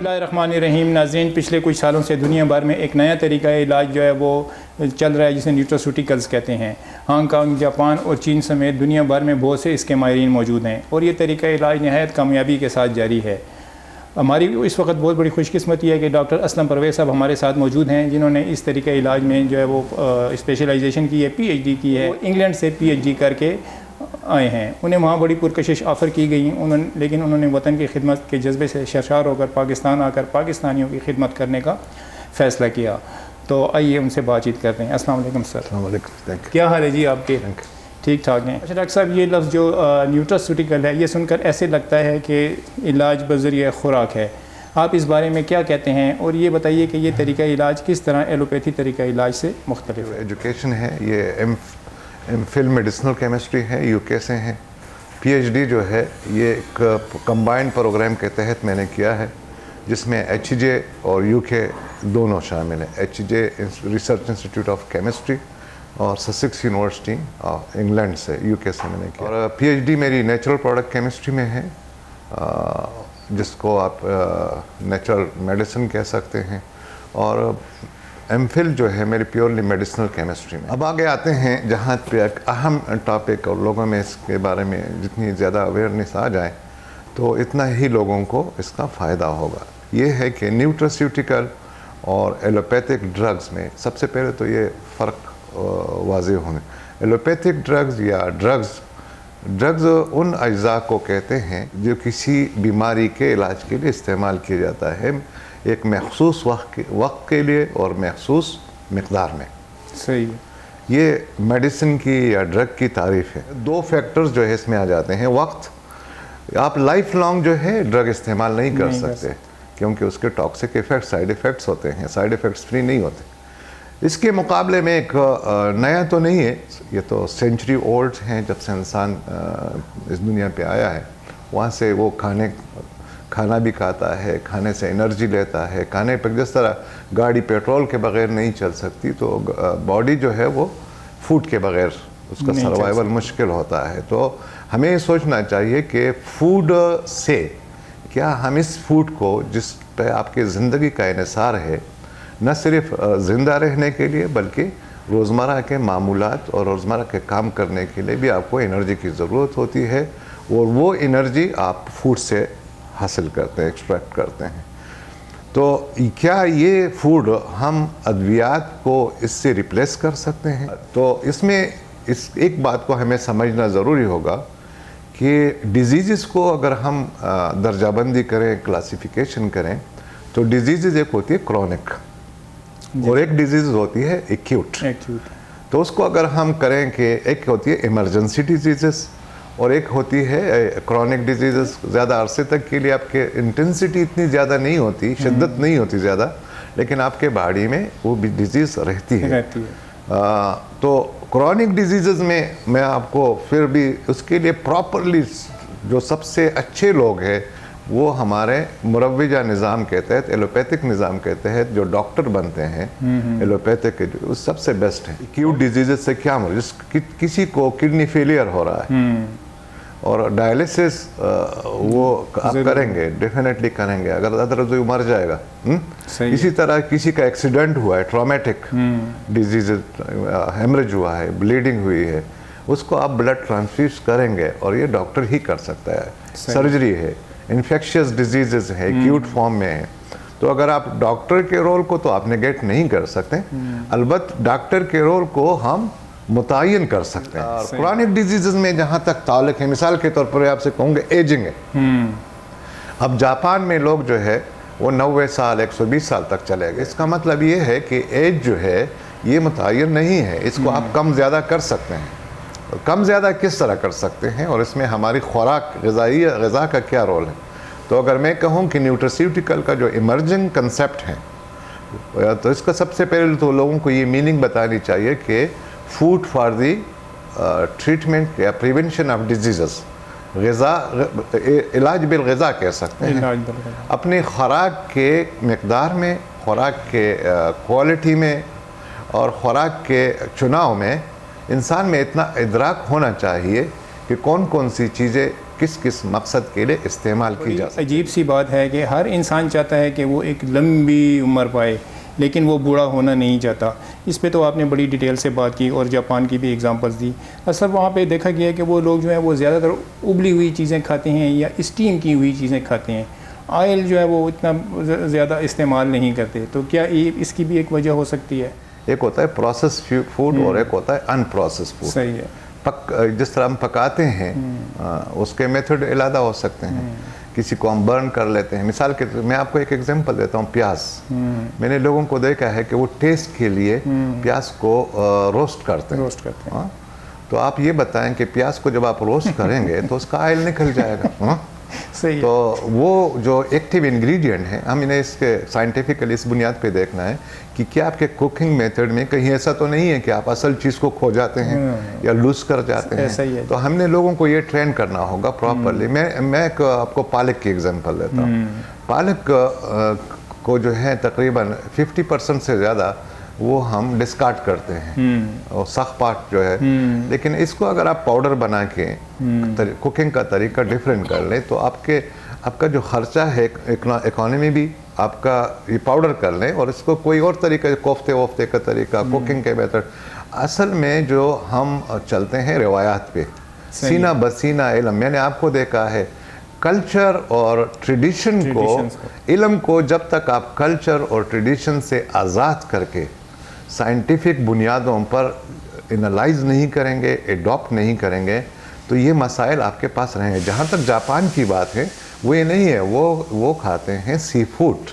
बिस्मिल्लाहिर्रहमानिर्रहीम। नाज़रीन, पिछले कुछ सालों से दुनिया भर में एक नया तरीका इलाज जो है वो चल रहा है जिसे न्यूट्रास्यूटिकल्स कहते हैं। हांगकांग, जापान और चीन समेत दुनिया भर में बहुत से इसके माहिरीन मौजूद हैं और ये तरीका इलाज नहायत कामयाबी के साथ जारी है। हमारी इस वक्त बहुत बड़ी खुशकिस्मती है कि डॉक्टर असलम परवेज़ साहब हमारे साथ मौजूद हैं, जिन्होंने इस तरीका इलाज में जो है वो स्पेशलाइजेशन की है, PhD की है। इंग्लैंड से PhD करके आए हैं। उन्हें वहाँ बड़ी पुरकशिश ऑफ़र की गई, लेकिन उन्होंने वतन की खिदमत के जज्बे से सरशार होकर पाकिस्तान आकर पाकिस्तानियों की खिदमत करने का फ़ैसला किया। तो आइए उनसे बातचीत करते हैं। अस्सलाम वालेकुम सर। अस्सलाम वालेकुम। क्या हाल है जी आपके? ठीक ठाक हैं। अच्छा डॉक्टर साहब, ये लफ्ज़ जो न्यूट्रास्यूटिकल है, ये सुनकर ऐसे लगता है कि इलाज बज़रिए खुराक है। आप इस बारे में क्या कहते हैं और ये बताइए कि ये तरीका इलाज किस तरह एलोपैथी तरीका इलाज से मुख्तलिफ है? एजुकेशन है, ये एम.फिल मेडिसिनल केमिस्ट्री है, UK से है। PhD जो है ये एक कंबाइंड प्रोग्राम के तहत मैंने किया है, जिसमें HJ और UK दोनों शामिल हैं। HJ research institute of chemistry और ससेक्स यूनिवर्सिटी इंग्लैंड से, UK से मैंने किया। और PhD मेरी नेचुरल प्रोडक्ट केमिस्ट्री में है, जिसको आप नेचुरल मेडिसिन कह सकते हैं। और M.फिल जो है मेरी प्योरली मेडिसिनल केमिस्ट्री में। अब आगे आते हैं जहाँ पे एक अहम टॉपिक और लोगों में इसके बारे में जितनी ज़्यादा अवेयरनेस आ जाए तो इतना ही लोगों को इसका फ़ायदा होगा। ये है कि न्यूट्रास्यूटिकल और एलोपैथिक ड्रग्स में सबसे पहले तो ये फ़र्क वाज़ेह होने। एलोपैथिक ड्रग्स या ड्रग्स उन अज्जा को कहते हैं जो किसी बीमारी के इलाज के लिए इस्तेमाल किया जाता है, एक मखसूस वक्त के लिए और मखसूस मकदार में। सही। ये मेडिसिन की या ड्रग की तारीफ़ है। दो फैक्टर्स जो है इसमें आ जाते हैं। वक्त, आप लाइफ लॉन्ग जो है ड्रग इस्तेमाल नहीं कर सकते क्योंकि उसके टॉक्सिक इफ़ेक्ट, साइड इफ़ेक्ट्स होते हैं, साइड इफ़ेक्ट्स फ्री नहीं होते। इसके मुकाबले में एक नया तो नहीं है, ये तो सेंचुरी ओल्ड हैं, जब से इंसान इस दुनिया पे आया है वहाँ से वो खाना भी खाता है, खाने से एनर्जी लेता है। खाने पर जिस तरह गाड़ी पेट्रोल के बगैर नहीं चल सकती, तो बॉडी जो है वो फूड के बगैर उसका सर्वाइवल मुश्किल होता है। तो हमें सोचना चाहिए कि फूड से क्या हम इस फूड को जिस पे आपकी ज़िंदगी का इन्हिसार है, न सिर्फ ज़िंदा रहने के लिए बल्कि रोज़मर्रा के मामूलात और रोज़मर्रा के काम करने के लिए भी आपको एनर्जी की ज़रूरत होती है, और वो एनर्जी आप फूड से हासिल करते हैं, एक्सट्रैक्ट करते हैं। तो क्या ये फूड हम अद्वियात को इससे रिप्लेस कर सकते हैं? तो इसमें इस एक बात को हमें समझना ज़रूरी होगा कि डिजीज़ को अगर हम दर्जाबंदी करें, क्लासिफिकेशन करें, तो डिजीज़ एक होती है क्रॉनिक और एक डिजीज़ होती है एक्यूट। तो उसको अगर हम करें कि एक होती है इमरजेंसी डिजीज़ और एक होती है क्रॉनिक डिजीज़, ज़्यादा अरसे तक के लिए आपके इंटेंसिटी इतनी ज़्यादा नहीं होती, शिद्दत नहीं होती ज़्यादा, लेकिन आपके बॉडी में वो भी डिजीज़ रहती है। तो क्रॉनिक डिजीज़ में मैं आपको फिर भी उसके लिए प्रॉपरली जो सबसे अच्छे लोग हैं वो हमारे मुरव्विजा निज़ाम के तहत, एलोपैथिक निज़ाम के तहत जो डॉक्टर बनते हैं एलोपैथिक के, वो सबसे बेस्ट है। एक्यूट डिजीज़ से क्या मतलब, किसी को किडनी फेलियर हो रहा है और डायलिसिस वो आप करेंगे, डेफिनेटली करेंगे, अगर अदरवाइज वो मर जाएगा। इसी तरह किसी का एक्सीडेंट हुआ है, ट्रॉमेटिक डिजीज़, हेमरेज हुआ है, ब्लीडिंग हुई है, उसको आप ब्लड ट्रांसफ्यूज करेंगे और ये डॉक्टर ही कर सकता है। सर्जरी है, इन्फेक्शियस डिजीज़ है, एक्यूट फॉर्म में है, तो अगर आप डॉक्टर के रोल को तो आप नेगेट नहीं कर सकते, अलबत्त डॉक्टर के रोल को हम मुतय्यन कर सकते हैं। क्रॉनिक डिजीज़ में जहाँ तक ताल्लुक है, मिसाल के तौर पर आपसे कहूँगा एजिंग है। अब जापान में लोग जो है वो 90 साल 120 साल तक चले गए। इसका मतलब ये है कि एज जो है ये मुतय्यन नहीं है, इसको आप कम ज़्यादा कर सकते हैं। कम ज़्यादा किस तरह कर सकते हैं और इसमें हमारी खुराक, ग़िज़ा का क्या रोल है? तो अगर मैं कहूँ कि न्यूट्रास्यूटिकल का जो इमर्जिंग कंसेप्ट है, तो इसका सबसे पहले तो लोगों को ये मीनिंग बतानी चाहिए कि फूड फॉर दी ट्रीटमेंट या प्रिवेंशन ऑफ डिजीज़, इलाज बिल ग़िज़ा कह सकते हैं। अपनी खुराक के मकदार में, खुराक के क्वालिटी में और खुराक के चुनाव में इंसान में इतना इदराक होना चाहिए कि कौन कौन सी चीज़ें किस किस मकसद के लिए इस्तेमाल की जा सकती अजीब सी बात है कि हर इंसान चाहता है कि वो एक लंबी उम्र पाए, लेकिन वो बूढ़ा होना नहीं चाहता। इस पे तो आपने बड़ी डिटेल से बात की और जापान की भी एग्जांपल्स दी। असल वहाँ पे देखा गया है कि वो लोग जो है वो ज़्यादातर उबली हुई चीज़ें खाते हैं या स्टीम की हुई चीज़ें खाते हैं। ऑयल जो है वो इतना ज़्यादा इस्तेमाल नहीं करते। तो क्या ये इसकी भी एक वजह हो सकती है? एक होता है प्रोसेस फूड और एक होता है अनप्रोसेस फूड। सही है। जिस तरह हम पकाते हैं उसके मेथड अलग हो सकते हैं। किसी को हम बर्न कर लेते हैं। मिसाल के मैं आपको एक एग्जांपल देता हूँ, प्याज। मैंने लोगों को देखा है कि वो टेस्ट के लिए प्याज को रोस्ट करते हैं। तो आप ये बताएं कि प्याज को जब आप रोस्ट करेंगे तो उसका ऑयल निकल जाएगा। सही तो वो जो एक्टिव इंग्रेडिएंट है, हम इन्हें इसके साइंटिफिकली इस बुनियाद पे देखना है कि क्या आपके कुकिंग मेथड में कहीं ऐसा तो नहीं है कि आप असल चीज़ को खो जाते हैं या लूज कर जाते हैं। तो हमने लोगों को ये ट्रेन करना होगा प्रॉपरली। मैं आपको पालक की एग्जांपल देता हूँ। पालक को जो है तकरीबन 50% से ज़्यादा वो हम डिस्कार्ड करते हैं और सख्त पार्ट जो है। लेकिन इसको अगर आप पाउडर बना के कुकिंग का तरीका डिफरेंट कर लें तो आपका जो खर्चा है इकोनॉमी भी आपका ये पाउडर कर लें और इसको कोई और तरीका, कोफ्ते वोफ्ते का तरीका, कुकिंग के मेथड, असल में जो हम चलते हैं रिवायात पे, सीना बसीना इल्म। मैंने आपको देखा है कल्चर और ट्रेडिशन को, इल्म को जब तक आप कल्चर और ट्रेडिशन से आज़ाद करके साइंटिफिक बुनियादों पर एनालाइज नहीं करेंगे, एडॉप्ट नहीं करेंगे, तो ये मसाइल आपके पास रहेंगे। जहाँ तक जापान की बात है वो ये नहीं है, वो खाते हैं सी फूड,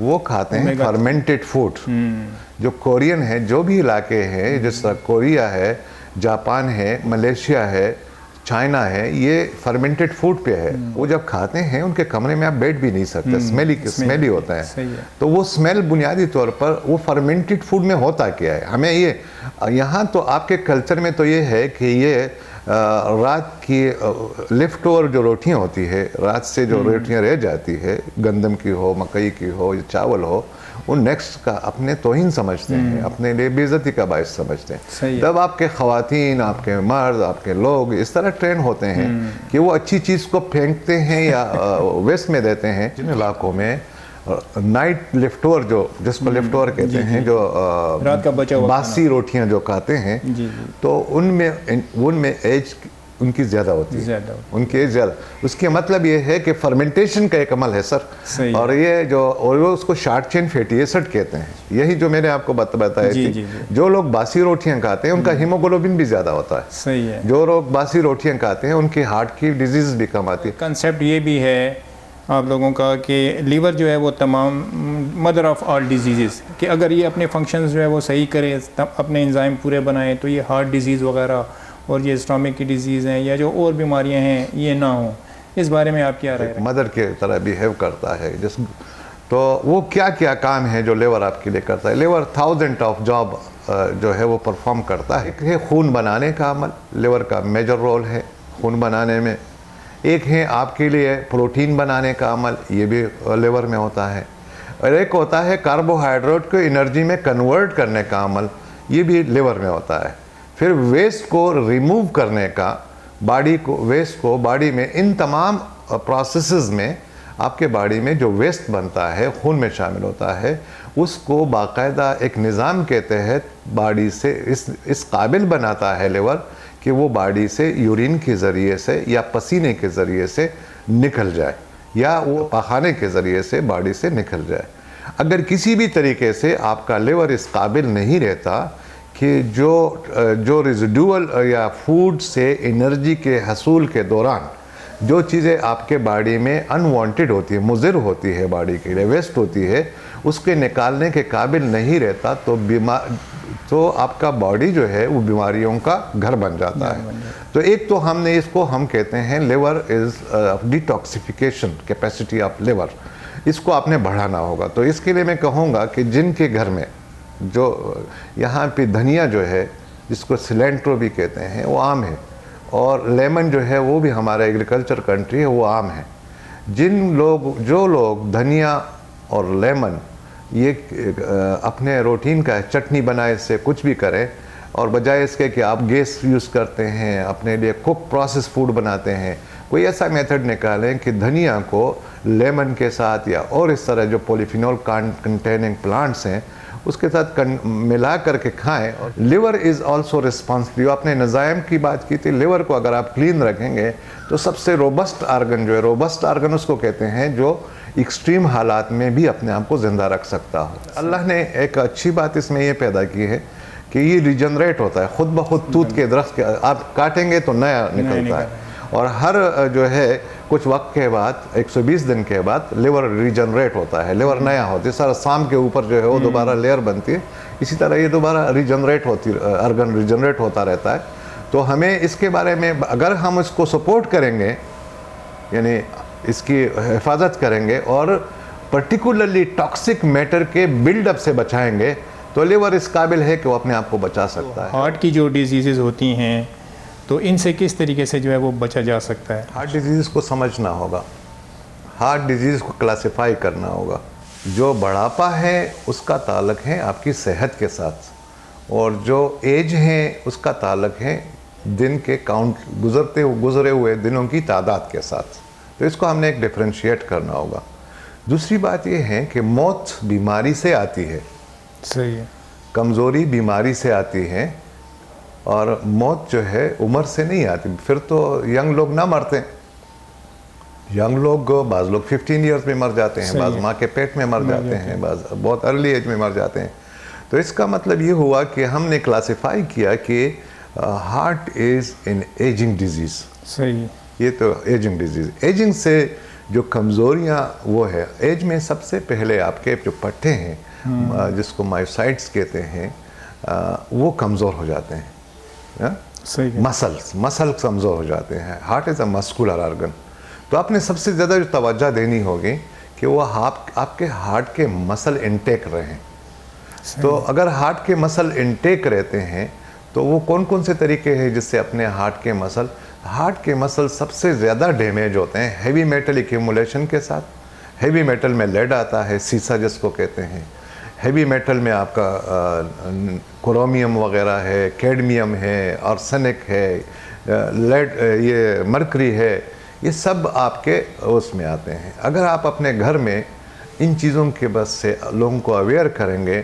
वो खाते हैं फर्मेंटेड फूड। जो कोरियन है, जो भी इलाके हैं, जिस तरह कोरिया है, जापान है, मलेशिया है, चाइना है, ये फर्मेंटेड फूड पे है। वो जब खाते हैं उनके कमरे में आप बैठ भी नहीं सकते, स्मेली होता है। तो वो स्मेल बुनियादी तौर पर वो फर्मेंटेड फूड में होता क्या है, हमें ये यहाँ तो आपके कल्चर में तो ये है कि ये रात की लेफ्ट ओवर जो रोटियाँ होती है, रात से जो रोटियाँ रह जाती है, गंदम की हो, मकई की हो या चावल हो, वो नेक्स्ट का अपने तौहीन समझते हैं, अपने लिए बेइज्जती का बायस समझते हैं। तब आपके ख़वातीन, आपके मर्द, आपके लोग इस तरह ट्रेन होते हैं कि वो अच्छी चीज़ को फेंकते हैं या वेस्ट में देते हैं। जिन इलाकों में नाइट लेफ्ट ओवर, जिसको लेफ्ट ओवर कहते हैं, जो रात का बचा हुआ बासी रोटियां जो खाते हैं, तो उनमें एज उनकी ज़्यादा होती है, उनकी एज ज़्यादा। उसके मतलब ये है कि फर्मेंटेशन का एक अमल है सर। और ये और वो उसको शॉर्ट चेन फैटी एसिड कहते हैं। यही जो मैंने आपको बताया कि जो लोग बासी रोटियां खाते हैं उनका हीमोग्लोबिन भी ज़्यादा होता है। सही है। जो लोग बासी रोटियां खाते हैं उनकी हार्ट की डिजीज़ भी कम आती है। कंसेप्ट ये भी है आप लोगों का कि लीवर जो है वो तमाम मदर ऑफ़ ऑल डिजीज़, कि अगर ये अपने फंक्शंस जो है वो सही करे, अपने एंजाइम पूरे बनाए, तो ये हार्ट डिजीज़ वगैरह और ये स्टमक की डिजीज़ हैं या जो और बीमारियां हैं ये ना हो। इस बारे में आप क्या राय रखें? मदर के तरह बिहेव करता है तो वो क्या क्या काम है जो लेवर आपके लिए करता है। लेवर 1000 ऑफ जॉब जो है वो परफॉर्म करता है। एक है खून बनाने का अमल, लेवर का मेजर रोल है खून बनाने में। एक है आपके लिए प्रोटीन बनाने का अमल, ये भी लेवर में होता है। और एक होता है कार्बोहाइड्रेट को एनर्जी में कन्वर्ट करने का अमल, ये भी लेवर में होता है। फिर वेस्ट को रिमूव करने का, वेस्ट को बॉडी में, इन तमाम प्रोसेसेस में आपके बॉडी में जो वेस्ट बनता है खून में शामिल होता है, उसको बाकायदा एक निज़ाम के तहत बॉडी से इस काबिल बनाता है लेवर कि वो बॉडी से यूरिन के ज़रिए से या पसीने के ज़रिए से निकल जाए या वो पखाने के ज़रिए से बॉडी से निकल जाए। अगर किसी भी तरीके से आपका लेवर इस काबिल नहीं रहता कि जो रेजिडुअल या फूड से एनर्जी के हसूल के दौरान जो चीज़ें आपके बॉडी में अनवांटेड होती है, मुज़िर होती है, बॉडी के लिए वेस्ट होती है, उसके निकालने के काबिल नहीं रहता तो आपका बॉडी जो है वो बीमारियों का घर बन जाता है। तो एक तो हम कहते हैं लेवर इज़ डिटॉक्सिफिकेशन कैपेसिटी ऑफ लेवर, इसको आपने बढ़ाना होगा। तो इसके लिए मैं कहूँगा कि जिनके घर में जो यहाँ पे धनिया जो है जिसको सिलेंट्रो भी कहते हैं वो आम है, और लेमन जो है वो भी हमारा एग्रीकल्चर कंट्री है, वो आम है। जो लोग धनिया और लेमन ये अपने रूटीन का चटनी बनाए से कुछ भी करें, और बजाय इसके कि आप गैस यूज़ करते हैं, अपने लिए कुक प्रोसेस फूड बनाते हैं, कोई ऐसा मेथड निकालें कि धनिया को लेमन के साथ या और इस तरह जो पॉलीफिनोल कंटेनिंग प्लांट्स हैं उसके साथ मिला करके खाएं। और लिवर इज़ ऑल्सो रिस्पॉन्सिबल। आपने नज़ायम की बात की थी, लिवर को अगर आप क्लीन रखेंगे तो सबसे रोबस्ट आर्गन जो है, रोबस्ट आर्गन उसको कहते हैं जो एक्सट्रीम हालात में भी अपने आप को ज़िंदा रख सकता हो। अल्लाह ने एक अच्छी बात इसमें ये पैदा की है कि ये रिजनरेट होता है, खुद ब खुद तूत के दरख्त के आप काटेंगे तो नया निकलता है, और हर जो है कुछ वक्त के बाद 120 दिन के बाद लिवर रिजनरेट होता है, लिवर नया होता है। सारा शाम के ऊपर जो है वो दोबारा लेयर बनती है, इसी तरह ये दोबारा रिजनरेट होती, आर्गन रिजनरेट होता रहता है। तो हमें इसके बारे में अगर हम इसको सपोर्ट करेंगे, यानी इसकी हिफाजत करेंगे और पर्टिकुलरली टॉक्सिक मैटर के बिल्डअप से बचाएंगे, तो लिवर इस काबिल है कि वो अपने आप को बचा सकता है। हार्ट की जो डिजीज़ होती हैं तो इनसे किस तरीके से जो है वो बचा जा सकता है? हार्ट डिजीज़ को समझना होगा, हार्ट डिजीज़ को क्लासिफाई करना होगा। जो बढ़ापा है उसका ताल्लुक है आपकी सेहत के साथ, और जो एज है उसका ताल्लुक है दिन के काउंट, गुजरे हुए दिनों की तादाद के साथ। तो इसको हमने एक डिफ्रेंशिएट करना होगा। दूसरी बात यह है कि मौत बीमारी से आती है, सही है, कमज़ोरी बीमारी से आती है, और मौत जो है उम्र से नहीं आती। फिर तो यंग लोग ना मरते, यंग लोग बाज़ लोग 15 ईयर्स में मर जाते हैं, बाज़ माँ के पेट में मर जाते हैं, बाज़ बहुत अर्ली एज में मर जाते हैं। तो इसका मतलब ये हुआ कि हमने क्लासिफाई किया कि heart is in ageing disease. सही, ये तो एजिंग डिजीज़, एजिंग से जो कमज़ोरियाँ वो है, एज में सबसे पहले आपके जो पट्टे हैं जिसको मायोसाइट्स कहते हैं वो कमज़ोर हो जाते हैं। मसल कमज़ोर हो जाते हैं। Heart is a muscular organ. तो आपने सबसे ज़्यादा जो तवज्जो देनी होगी कि वो आपके हार्ट के मसल इनटेक रहें। तो अगर हार्ट के मसल इनटेक रहते हैं तो वो कौन कौन से तरीके हैं जिससे अपने हार्ट के मसल सबसे ज़्यादा डैमेज होते हैं हैवी मेटल एक्यूमुलेशन के साथ। हैवी मेटल में लेड आता है, सीसा जिसको कहते हैं। हैवी मेटल में आपका क्रोमियम वगैरह है, कैडमियम है, आर्सेनिक है, लेड, ये मरकरी है, ये सब आपके उसमें आते हैं। अगर आप अपने घर में इन चीज़ों के बस से लोगों को अवेयर करेंगे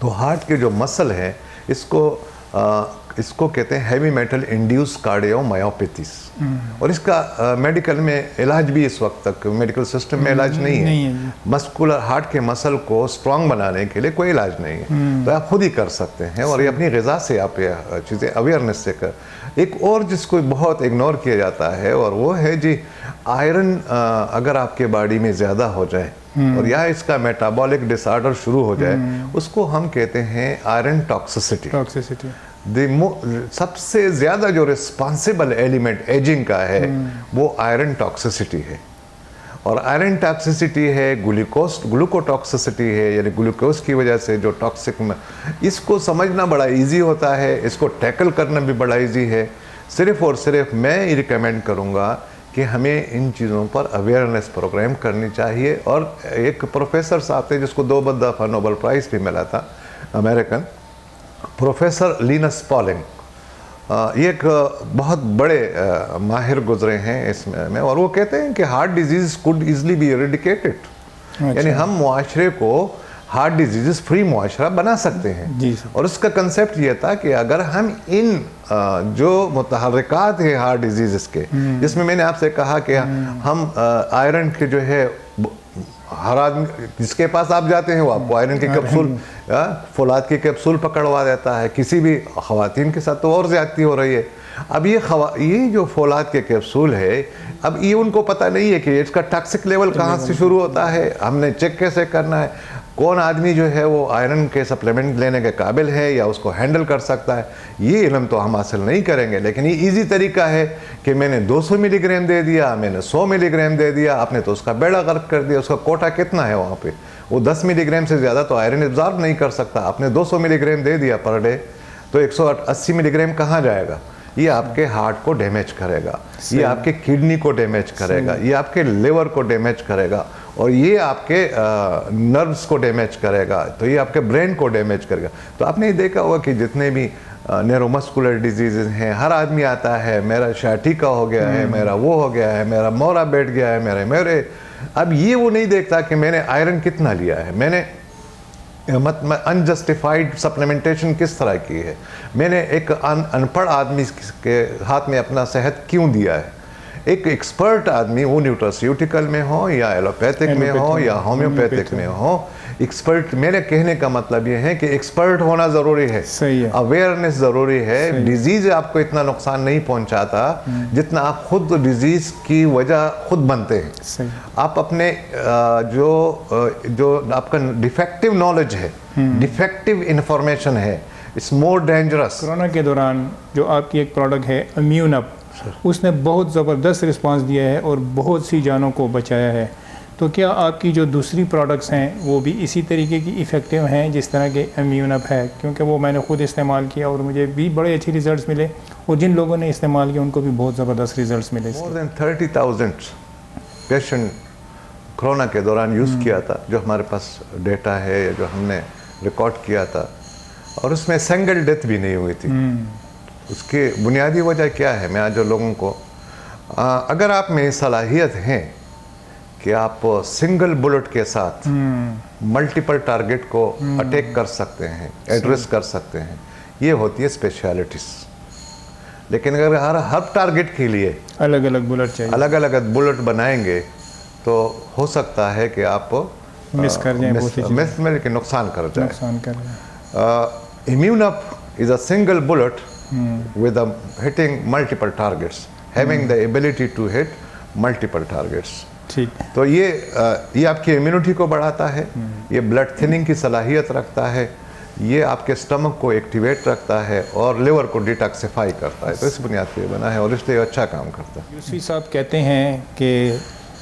तो हार्ट के जो मसल है इसको कहते हैं हैवी मेटल इंड्यूस कार्डियोमायोपैथीज। और इसका मेडिकल में इलाज भी इस वक्त तक मेडिकल सिस्टम में इलाज नहीं है। मस्कुलर हार्ट के मसल को स्ट्रॉन्ग बनाने के लिए कोई इलाज नहीं है, तो आप खुद ही कर सकते हैं। और ये अपनी ग़िज़ा से आप ये चीज़ें अवेयरनेस से कर। एक और जिसको बहुत इग्नोर किया जाता है और वो है जी आयरन। अगर आपके बॉडी में ज़्यादा हो जाए और या इसका मेटाबॉलिक डिसऑर्डर शुरू हो जाए, उसको हम कहते हैं आयरन टॉक्सिसिटी। सबसे ज़्यादा जो रिस्पॉन्सिबल एलिमेंट एजिंग का है वो आयरन टॉक्सिसिटी है। और आयरन टॉक्सिसिटी है, ग्लूकोटॉक्सिसिटी है, यानी ग्लूकोज की वजह से जो टॉक्सिक में, इसको समझना बड़ा इजी होता है, इसको टैकल करना भी बड़ा इजी है। सिर्फ़ और सिर्फ मैं ये रिकमेंड करूँगा कि हमें इन चीज़ों पर अवेयरनेस प्रोग्राम करनी चाहिए। और एक प्रोफेसर साहब थे जिसको 2 दफ़ा नोबेल प्राइज़ भी मिला था, अमेरिकन प्रोफेसर लिनस पॉलिंग। ये एक बहुत बड़े माहिर गुजरे हैं इसमें, और वो कहते हैं कि heart disease could easily be eradicated. यानी हम मुआशरे को हार्ट डिजीज़ फ्री मुआशरा बना सकते हैं। और उसका कंसेप्ट ये था कि अगर हम इन जो मुतहर्रिकात है हार्ट डिजीज़ के, जिसमें मैंने आपसे कहा कि हम आयरन के जो है हर आदमी जिसके पास आप जाते हैं वो आपको आयरन की कैप्सूल, फौलाद की कैप्सूल पकड़वा देता है। किसी भी ख़वातीन के साथ तो और ज़्यादती हो रही है। अब ये जो फौलाद के कैप्सूल है, अब ये उनको पता नहीं है कि इसका टॉक्सिक लेवल कहाँ से शुरू होता है, हमने चेक कैसे करना है, कौन आदमी जो है वो आयरन के सप्लीमेंट लेने के काबिल है या उसको हैंडल कर सकता है। ये इल्म तो हम हासिल नहीं करेंगे, लेकिन ये इजी तरीका है कि मैंने 200 मिलीग्राम दे दिया, मैंने 100 मिलीग्राम दे दिया, आपने तो उसका बेड़ा गर्क कर दिया। उसका कोटा कितना है वहाँ पे, वो 10 मिलीग्राम से ज़्यादा तो आयरन एब्जॉर्ब नहीं कर सकता। आपने 200 मिलीग्राम दे दिया पर डे, तो 180 मिलीग्राम कहाँ जाएगा? ये आपके हार्ट को डैमेज करेगा, ये आपके किडनी को डैमेज करेगा, ये आपके लिवर को डैमेज करेगा, और ये आपके नर्व्स को डैमेज करेगा, तो ये आपके ब्रेन को डैमेज करेगा। तो आपने ये देखा होगा कि जितने भी न्यूरोमस्कुलर डिजीज़ हैं। हर आदमी आता है मेरा शाटिका हो गया है, मेरा वो हो गया है, मेरा मोरा बैठ गया है, मेरे अब ये वो नहीं देखता कि मैंने आयरन कितना लिया है, मैंने अनजस्टिफाइड सप्लीमेंटेशन किस तरह की है, मैंने एक अनपढ़ आदमी के हाथ में अपना सेहत क्यों दिया है। एक एक्सपर्ट आदमी, वो न्यूट्रास्यूटिकल में हो या एलोपैथिक में हो या होम्योपैथिक में हो, एक्सपर्ट, मेरे कहने का मतलब ये है कि एक्सपर्ट होना ज़रूरी है, सही है, अवेयरनेस ज़रूरी है। डिजीज़ आपको इतना नुकसान नहीं पहुंचाता जितना आप खुद डिजीज़ की वजह खुद बनते हैं। सही। आप अपने जो आपका डिफेक्टिव नॉलेज है, डिफेक्टिव इंफॉर्मेशन है, इट्स मोर डेंजरस। कोरोना के दौरान जो आपकी एक प्रोडक्ट है इम्यून अप, उसने बहुत ज़बरदस्त रिस्पांस दिया है और बहुत सी जानों को बचाया है। तो क्या आपकी जो दूसरी प्रोडक्ट्स हैं वो भी इसी तरीके की इफ़ेक्टिव हैं जिस तरह के इम्यून अप है? क्योंकि वो मैंने खुद इस्तेमाल किया और मुझे भी बड़े अच्छे रिज़ल्ट्स मिले, और जिन लोगों ने इस्तेमाल किया उनको भी बहुत ज़बरदस्त रिज़ल्ट्स मिले। मोर देन 30,000 पेशेंट कोरोना के दौरान यूज़ किया था, जो हमारे पास डेटा है, जो हमने रिकॉर्ड किया था, और उसमें सिंगल डेथ भी नहीं हुई थी। उसकी बुनियादी वजह क्या है? मैं आज जो लोगों को अगर आप में सलाहियत है कि आप सिंगल बुलेट के साथ मल्टीपल टारगेट को अटैक कर सकते हैं, एड्रेस कर सकते हैं, ये होती है स्पेशलिटीज़। लेकिन अगर हर टारगेट के लिए अलग अलग बुलेट चाहिए, अलग अलग बुलेट बनाएंगे तो हो सकता है कि आप मिस कर जाएं, मिस में लेकिन नुकसान कर जाए। नुकसान कर जाए। Immune up is a single bullet with a hitting multiple targets, having the ability to hit multiple targets। ठीक। तो ये आपकी इम्यूनिटी को बढ़ाता है, ये ब्लड थिनिंग की सलाहियत रखता है, ये आपके स्टमक को एक्टिवेट रखता है और लिवर को डिटॉक्सिफाई करता है। तो इस बुनियाद पे बना है और इसलिए अच्छा काम करता है। यूसुफी साहब कहते हैं कि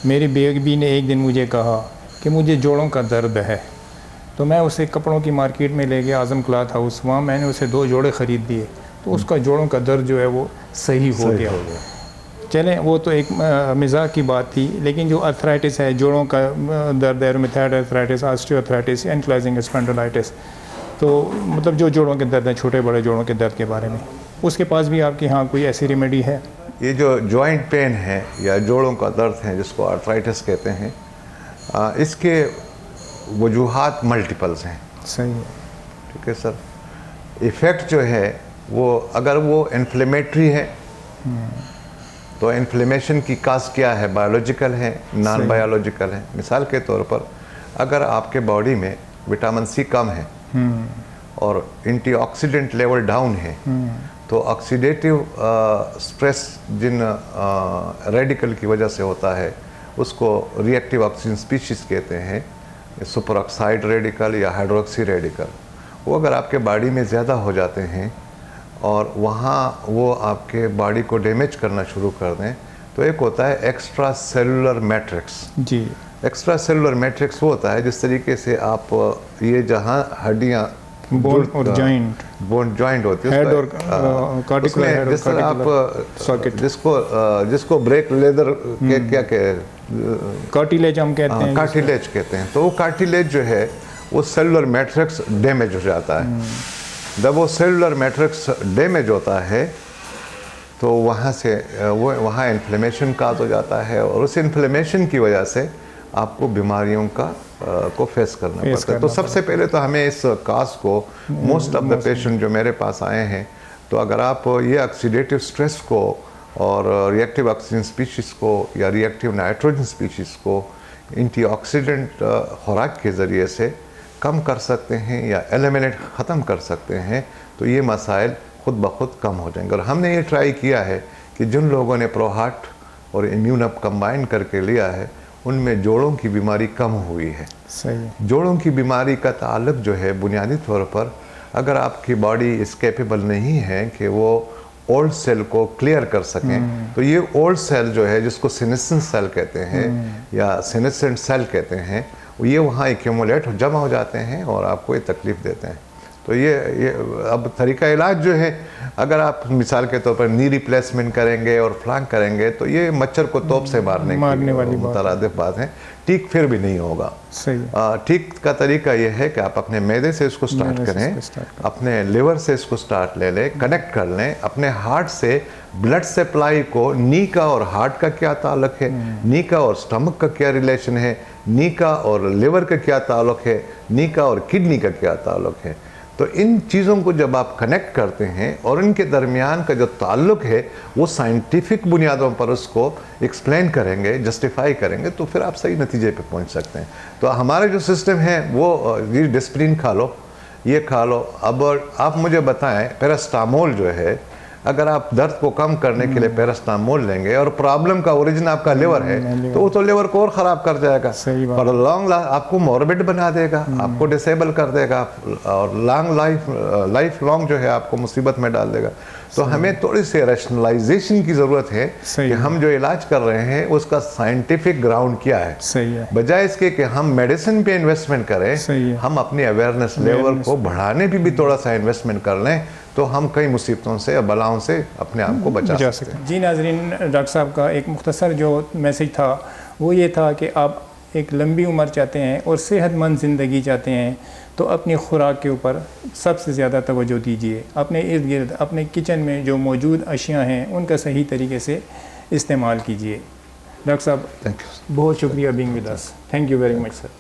मेरी बेबी ने एक दिन मुझे कहा कि मुझे जोड़ों का दर्द है, तो मैं उसे कपड़ों की मार्केट में ले गया, आज़म क्लॉथ हाउस, वहाँ मैंने उसे 2 जोड़े ख़रीद दिए, तो उसका जोड़ों का दर्द जो है वो सही हो गया। चलें, वो तो एक मिजाज की बात थी, लेकिन जो अर्थराइटिस है, जोड़ों का दर्द है, rheumatoid arthritis, osteoarthritis, ankylosing spondylitis, तो मतलब जो जोड़ों के दर्द हैं, छोटे बड़े जोड़ों के दर्द के बारे में, उसके पास भी आपके यहाँ कोई ऐसी रेमेडी है? ये जो जॉइंट पेन है या जोड़ों का दर्द है, जिसको अर्थराइटिस कहते हैं, इसके वजूहात मल्टीपल्स हैं। सही है। ठीक है सर। इफ़ेक्ट जो है वो, अगर वो इन्फ्लेमेटरी है तो इन्फ्लेमेशन की काज क्या है? बायोलॉजिकल है, नॉन बायोलॉजिकल है। मिसाल के तौर पर अगर आपके बॉडी में विटामिन सी कम है और एंटीऑक्सीडेंट लेवल डाउन है, तो ऑक्सीडेटिव स्ट्रेस जिन रेडिकल की वजह से होता है उसको रिएक्टिव ऑक्सीजन स्पीशीज़ कहते हैं, सुपर ऑक्साइड रेडिकल या हाइड्रोक्सी रेडिकल। वो अगर आपके बॉडी में ज़्यादा हो जाते हैं और वहाँ वो आपके बॉडी को डैमेज करना शुरू कर दें, तो एक होता है एक्स्ट्रा सेलुलर मैट्रिक्स। जी। एक्स्ट्रा सेलुलर मैट्रिक्स वो होता है जिस तरीके से आप ये जहाँ हड्डियाँ बोन और जॉइंट, बोन जॉइंट होती है, हेड और कार्टिकुलर हेड और जिस तरह आप सॉकेट, जिसको ब्रेक लेदर के क्या कार्टिलेज हम कहते हैं, कार्टिलेज कहते हैं। तो वो कार्टिलेज जो है वो सेलुलर मैट्रिक्स डैमेज हो जाता है। जब वो सेलुलर मैट्रिक्स डैमेज होता है तो वहाँ से वहाँ इन्फ्लेमेशन काज हो जाता है, और उस इन्फ्लेमेशन की वजह से आपको बीमारियों को फेस करना पड़ता है। तो सबसे पहले तो हमें इस काज को, मोस्ट ऑफ द पेशेंट जो मेरे पास आए हैं, तो अगर आप ये ऑक्सीडेटिव स्ट्रेस को और रिएक्टिव ऑक्सीजन स्पीशीज़ को या रिएक्टिव नाइट्रोजन स्पीशीज़ को एंटीऑक्सीडेंट खुराक के ज़रिए से कम कर सकते हैं या एलिमिनेट ख़त्म कर सकते हैं, तो ये मसाइल खुद ब खुद कम हो जाएंगे। और हमने ये ट्राई किया है कि जिन लोगों ने प्रोहार्ट और इम्यून अप कंबाइन करके लिया है, उनमें जोड़ों की बीमारी कम हुई है। सही। जोड़ों की बीमारी का ताल्लुक जो है बुनियादी तौर पर, अगर आपकी बॉडी इस कैपेबल नहीं है कि वो ओल्ड सेल को क्लियर कर सकें, तो ये ओल्ड सेल जो है, जिसको सीनेसेंट सेल कहते हैं या सीनेसेंट सेल कहते हैं, ये वहाँ एक्यूमुलेट जमा हो जाते हैं और आपको ये तकलीफ़ देते हैं। तो ये अब तरीका इलाज जो है, अगर आप मिसाल के तौर पर नी रिप्लेसमेंट करेंगे और फ्लांग करेंगे तो ये मच्छर को तोप से मारने वाली मुतरादिफ बात है। ठीक फिर भी नहीं होगा। सही। ठीक का तरीका ये है कि आप अपने मैदे से इसको स्टार्ट करें, अपने लिवर से इसको स्टार्ट ले लें, कनेक्ट कर लें, अपने हार्ट से ब्लड सप्लाई को, नी का और हार्ट का क्या ताल्लुक है, नी का और स्टमक का क्या रिलेशन है, नी का और लिवर का क्या ताल्लुक है, नी का और किडनी का क्या ताल्लुक है। तो इन चीज़ों को जब आप कनेक्ट करते हैं और इनके दरमियान का जो ताल्लुक है वो साइंटिफिक बुनियादों पर उसको एक्सप्लेन करेंगे, जस्टिफाई करेंगे, तो फिर आप सही नतीजे पे पहुंच सकते हैं। तो हमारे जो सिस्टम है वो ये डिस्प्रिन खा लो, ये खा लो। अब आप मुझे बताएं, पैरास्टामोल जो है, अगर आप दर्द को कम करने के लिए पैरास्टामोल लेंगे और प्रॉब्लम का ओरिजिन आपका लिवर है तो वो तो लिवर को और ख़राब कर जाएगा और लॉन्ग आपको मॉर्बिड बना देगा, आपको डिसेबल कर देगा और लॉन्ग लाइफ लॉन्ग जो है आपको मुसीबत में डाल देगा। तो हमें थोड़ी सी रैशनलाइजेशन की ज़रूरत है कि हम जो इलाज कर रहे हैं उसका साइंटिफिक ग्राउंड क्या है। सही है। बजाय इसके कि हम मेडिसिन पे इन्वेस्टमेंट करें, हम अपनी अवेयरनेस लेवल को बढ़ाने पे भी थोड़ा सा इन्वेस्टमेंट कर लें तो हम कई मुसीबतों से या बलाओं से अपने आप को बचा सकते हैं। जी नाज़रीन, डॉक्टर साहब का एक मुख्तसर जो मैसेज था वो ये था कि आप एक लंबी उम्र चाहते हैं और सेहतमंद ज़िंदगी चाहते हैं तो अपनी खुराक के ऊपर सबसे ज़्यादा तवज्जो दीजिए। अपने इर्द गिर्द, अपने किचन में जो मौजूद अशिया हैं उनका सही तरीके से इस्तेमाल कीजिए। डॉक्टर साहब, थैंक यू। बहुत शुक्रिया being with us. Thank you very much sir.